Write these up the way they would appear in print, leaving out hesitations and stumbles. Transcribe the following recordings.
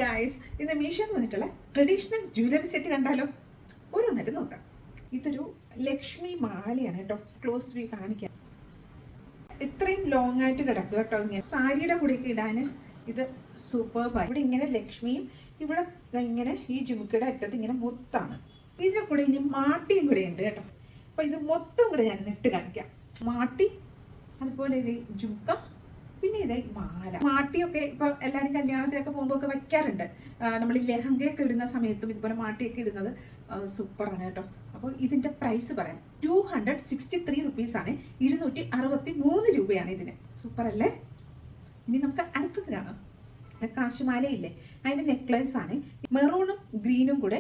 Guys, ഇന്ന് മീഷോന്ന് വന്നിട്ടുള്ള traditional jewellery set കണ്ടാലോ? ഓരോന്നിട്ട് നോക്കാം. ഇതൊരു ലക്ഷ്മി മാലയാണ് കേട്ടോ. ക്ലോസ് വ്യൂ കാണിക്കാം. ഇത്രയും ലോങ് ആയിട്ട് കിടക്കുക കേട്ടോ. ഇങ്ങനെ സാരിയുടെ കൂടെയൊക്കെ ഇടാൻ ഇത് സൂപ്പർബായി. ഇവിടെ ഇങ്ങനെ ലക്ഷ്മിയും ഇവിടെ ഇങ്ങനെ ഈ ജുമുക്കയുടെ അറ്റത്ത് ഇങ്ങനെ മുത്താണ്. ഇതിൻ്റെ കൂടെ ഇനി മാട്ടിയും കൂടെ ഉണ്ട് കേട്ടോ. അപ്പോൾ ഇത് മൊത്തം കൂടെ ഞാൻ ഇട്ട് കാണിക്കാം. മാട്ടി, അതുപോലെ ഇത് ജുമുക്ക, പിന്നെ ഇതേ മാല. മാട്ടിയൊക്കെ ഇപ്പോൾ എല്ലാവരും കല്യാണത്തിനൊക്കെ പോകുമ്പോൾ ഒക്കെ വയ്ക്കാറുണ്ട്. നമ്മൾ ഈ ലെഹങ്കയൊക്കെ ഇടുന്ന സമയത്തും ഇതുപോലെ മാട്ടിയൊക്കെ ഇടുന്നത് സൂപ്പറാണ് കേട്ടോ. അപ്പോൾ ഇതിൻ്റെ പ്രൈസ് പറയാം. 263 റുപ്പീസാണ്. 263 രൂപയാണ് ഇതിന്. സൂപ്പർ അല്ലേ? ഇനി നമുക്ക് അടുത്തത് കാണാം. കാശുമാലയില്ലേ, അതിൻ്റെ നെക്ലേസ് ആണ്. മെറൂണും ഗ്രീനും കൂടെ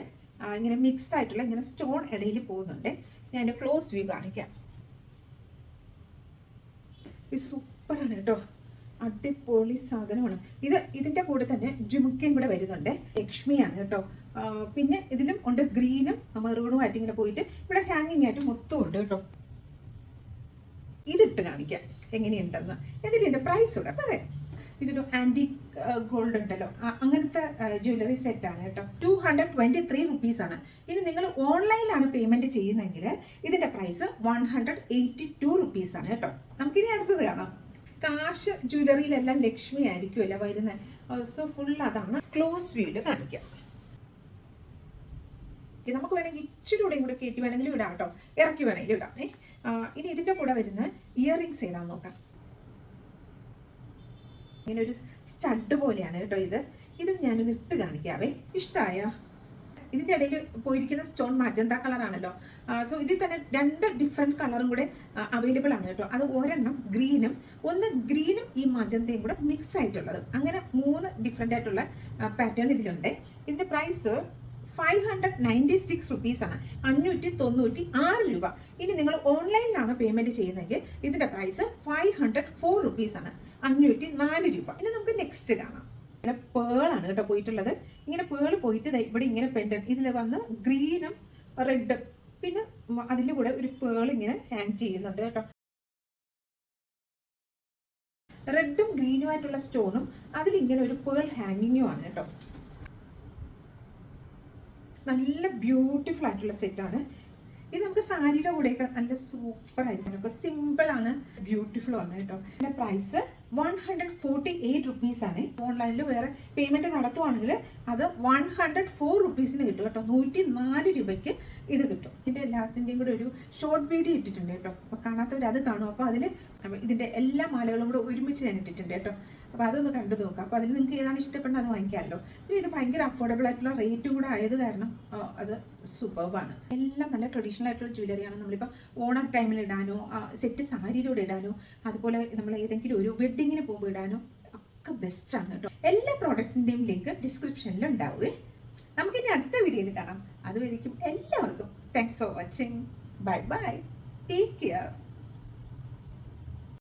ഇങ്ങനെ മിക്സ് ആയിട്ടുള്ള ഇങ്ങനെ സ്റ്റോൺ ഇടയിൽ പോകുന്നുണ്ട്. ഞാൻ എൻ്റെ ക്ലോസ് വ്യൂ കാണിക്കാം. ഇത് സൂപ്പറാണ് കേട്ടോ. അടിപൊളി സാധനമാണ് ഇത്. ഇതിൻ്റെ കൂടെ തന്നെ ജുമുക്കയും കൂടെ വരുന്നുണ്ട്. ലക്ഷ്മിയാണ് കേട്ടോ. പിന്നെ ഇതിലും ഉണ്ട് ഗ്രീനും മെറൂണും ആയിട്ട് ഇങ്ങനെ പോയിട്ട് ഇവിടെ ഹാങ്ങിങ് ആയിട്ട് മൊത്തം ഉണ്ട് കേട്ടോ. ഇതിട്ട് കാണിക്കാം എങ്ങനെയുണ്ടെന്ന്. എന്നിട്ട് ഇതിൻ്റെ പ്രൈസ് കൂടെ പറയാം. ഇതൊരു ആൻറ്റിക് ഗോൾഡ് ഉണ്ടല്ലോ, അങ്ങനത്തെ ജ്വല്ലറി സെറ്റാണ് കേട്ടോ. 223 റുപ്പീസാണ്. ഇനി നിങ്ങൾ ഓൺലൈനിലാണ് പേയ്മെൻറ്റ് ചെയ്യുന്നതെങ്കിൽ ഇതിൻ്റെ പ്രൈസ് 182 റുപ്പീസാണ് കേട്ടോ. നമുക്കിനി അടുത്തത് കാണാം. കാശ് ജ്വല്ലറിയിലെല്ലാം ലക്ഷ്മി ആയിരിക്കുമല്ലോ വരുന്നത്. സോ ഫുൾ അതാണ്. ക്ലോസ് വ്യൂവിൽ കാണിക്കാം. നമുക്ക് വേണമെങ്കിൽ ഇച്ചിരി കൂടെ കയറ്റി വേണമെങ്കിലും ഇടാം കേട്ടോ. ഇറക്കി വേണമെങ്കിലും ഇടാം. ഇനി ഇതിൻ്റെ കൂടെ വരുന്ന ഇയറിങ്സ് ഏതാണെന്ന് നോക്കാം. ഇങ്ങനെ ഒരു സ്റ്റഡ് പോലെയാണ് കേട്ടോ ഇത് ഞാനൊന്ന് ഇട്ട് കാണിക്കാവേ. ഇഷ്ടമായ ഇതിൻ്റെ ഇടയിൽ പോയിരിക്കുന്ന സ്റ്റോൺ മജന്ത കളറാണല്ലോ. സോ ഇതിൽ തന്നെ 2 ഡിഫറെൻറ്റ് കളറും കൂടെ അവൈലബിൾ ആണ് കേട്ടോ. അത് ഒരെണ്ണം ഗ്രീനും, ഒന്ന് ഗ്രീനും ഈ മജന്തയും കൂടെ മിക്സ് ആയിട്ടുള്ളത്. അങ്ങനെ 3 ഡിഫറെൻ്റ് ആയിട്ടുള്ള പാറ്റേൺ ഇതിലുണ്ട്. ഇതിൻ്റെ പ്രൈസ് 596 റുപ്പീസാണ്. 596 രൂപ. ഇനി നിങ്ങൾ ഓൺലൈനിലാണ് പേയ്മെൻറ്റ് ചെയ്യുന്നതെങ്കിൽ ഇതിൻ്റെ പ്രൈസ് 504 റുപ്പീസാണ്. 504 രൂപ. ഇനി നമുക്ക് നെക്സ്റ്റ് കാണാം. ഇങ്ങനെ പേളാണ് കേട്ടോ പോയിട്ടുള്ളത്. ഇങ്ങനെ പേള് പോയിട്ട് ഇവിടെ ഇങ്ങനെ പെൻഡൻ ഇതിൽ വന്ന് ഗ്രീനും റെഡും പിന്നെ അതിൻ്റെ കൂടെ ഒരു പേൾ ഇങ്ങനെ ഹാങ് ചെയ്യുന്നുണ്ട് കേട്ടോ. റെഡും ഗ്രീനുമായിട്ടുള്ള സ്റ്റോണും അതിലിങ്ങനെ ഒരു പേൾ ഹാങ്ങിങ്ങും ആണ് കേട്ടോ. നല്ല ബ്യൂട്ടിഫുൾ ആയിട്ടുള്ള സെറ്റാണ് ഇത്. നമുക്ക് സാരിയുടെ കൂടെയൊക്കെ നല്ല സൂപ്പർ ആയിരിക്കും. സിമ്പിളാണ്, ബ്യൂട്ടിഫുൾ ആണ് കേട്ടോ. ഇതിൻ്റെ പ്രൈസ് 148 റുപ്പീസാണ്. ഓൺലൈനിൽ വേറെ പേയ്മെൻറ്റ് നടത്തുവാണെങ്കിൽ അത് 104 റുപ്പീസിന് കിട്ടും കേട്ടോ. 104 രൂപയ്ക്ക് ഇത് കിട്ടും. ഇതിൻ്റെ എല്ലാത്തിൻ്റെയും കൂടെ ഒരു ഷോർട്ട് വീഡിയോ ഇട്ടിട്ടുണ്ട് കേട്ടോ. അപ്പോൾ കാണാത്തവർ അത് കാണും. അപ്പോൾ അതിൽ ഇതിൻ്റെ എല്ലാ മാലകളും കൂടെ ഒരുമിച്ച് ഞാൻ ഇട്ടിട്ടുണ്ട് കേട്ടോ. അപ്പോൾ അതൊന്ന് കണ്ടു നോക്കാം. അപ്പോൾ അതിൽ നിങ്ങൾക്ക് ഏതാണ് ഇഷ്ടപ്പെടുന്നത് അത് വാങ്ങിക്കാമല്ലോ. പിന്നെ ഇത് ഭയങ്കര അഫോർഡബിൾ ആയിട്ടുള്ള റേറ്റും കൂടെ ആയത് കാരണം അത് സൂപ്പർബാണ്. എല്ലാം നല്ല ട്രഡീഷണൽ ആയിട്ടുള്ള ജ്വല്ലറിയാണ്. നമ്മളിപ്പോൾ ഓണം ടൈമിൽ ഇടാനോ സെറ്റ് സാരിയിലൂടെ ഇടാനോ അതുപോലെ നമ്മൾ ഏതെങ്കിലും ഒരു വെഡ്ഡിങ്ങിന് പോകുമ്പോൾ ഇടാനോ ഒക്കെ ബെസ്റ്റാണ് കേട്ടോ. എല്ലാ പ്രോഡക്റ്റിൻ്റെയും ലിങ്ക് ഡിസ്ക്രിപ്ഷനിൽ ഉണ്ടാവുമേ. നമുക്കിനി അടുത്ത വീഡിയോയിൽ കാണാം. അതുവരെയും എല്ലാവർക്കും thanks for watching. Bye bye. Take care.